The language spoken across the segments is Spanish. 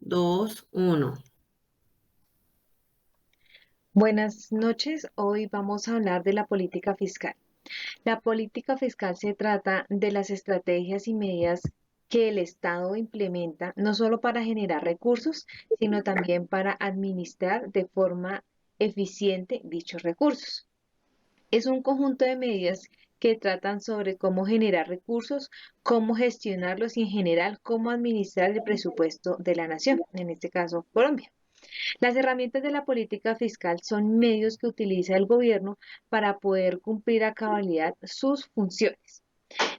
2, 1. Buenas noches, hoy vamos a hablar de la política fiscal. La política fiscal se trata de las estrategias y medidas que el Estado implementa no solo para generar recursos, sino también para administrar de forma eficiente dichos recursos. Es un conjunto de medidas que tratan sobre cómo generar recursos, cómo gestionarlos y en general cómo administrar el presupuesto de la nación, en este caso Colombia. Las herramientas de la política fiscal son medios que utiliza el gobierno para poder cumplir a cabalidad sus funciones.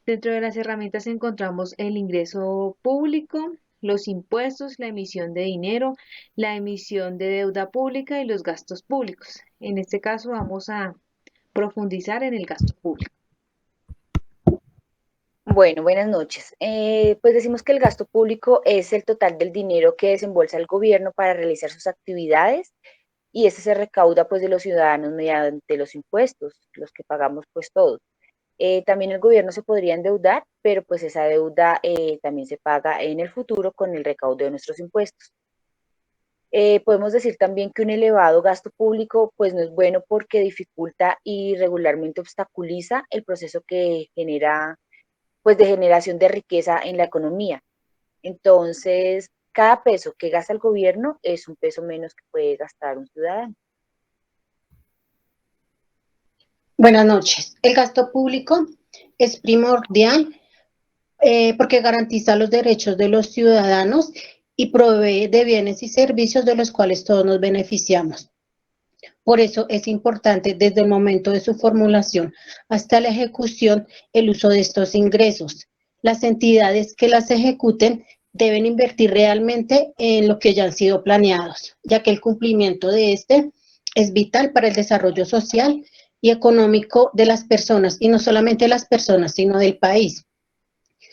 Dentro de las herramientas encontramos el ingreso público, los impuestos, la emisión de dinero, la emisión de deuda pública y los gastos públicos. En este caso vamos a profundizar en el gasto público. Bueno, buenas noches. Pues decimos que el gasto público es el total del dinero que desembolsa el gobierno para realizar sus actividades y este se recauda pues de los ciudadanos mediante los impuestos, los que pagamos pues todos. También el gobierno se podría endeudar, pero pues esa deuda también se paga en el futuro con el recaudo de nuestros impuestos. Podemos decir también que un elevado gasto público pues no es bueno porque dificulta y regularmente obstaculiza el proceso que genera pues de generación de riqueza en la economía. Entonces, cada peso que gasta el gobierno es un peso menos que puede gastar un ciudadano. Buenas noches. El gasto público es primordial porque garantiza los derechos de los ciudadanos y provee de bienes y servicios de los cuales todos nos beneficiamos. Por eso es importante desde el momento de su formulación hasta la ejecución el uso de estos ingresos. Las entidades que las ejecuten deben invertir realmente en lo que ya han sido planeados, ya que el cumplimiento de este es vital para el desarrollo social y económico de las personas, y no solamente de las personas, sino del país.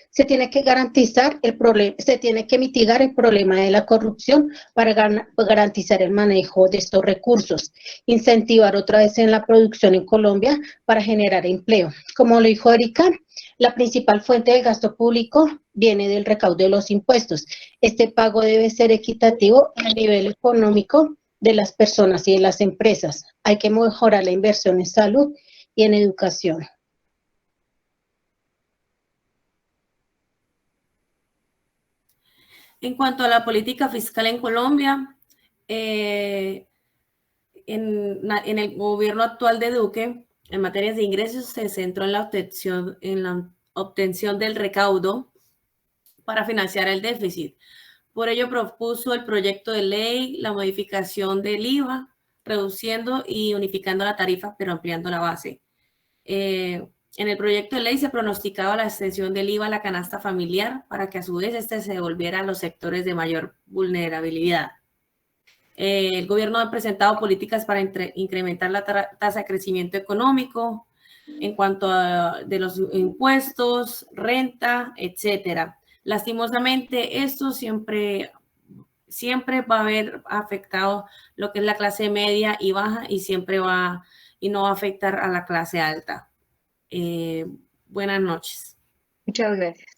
Se tiene que garantizar el problema, se tiene que mitigar el problema de la corrupción para garantizar el manejo de estos recursos, incentivar otra vez en la producción en Colombia para generar empleo. Como lo dijo Erika, la principal fuente del gasto público viene del recaudo de los impuestos. Este pago debe ser equitativo a nivel económico de las personas y de las empresas. Hay que mejorar la inversión en salud y en educación. En cuanto a la política fiscal en Colombia, en el gobierno actual de Duque, en materias de ingresos, se centró en la obtención del recaudo para financiar el déficit. Por ello propuso el proyecto de ley, la modificación del IVA, reduciendo y unificando la tarifa, pero ampliando la base. En el proyecto de ley se pronosticaba la extensión del IVA a la canasta familiar para que a su vez este se devolviera a los sectores de mayor vulnerabilidad. El gobierno ha presentado políticas para incrementar la tasa de crecimiento económico en cuanto a de los impuestos, renta, etcétera. Lastimosamente, esto siempre va a haber afectado lo que es la clase media y baja y no va a afectar a la clase alta. Buenas noches. Muchas gracias.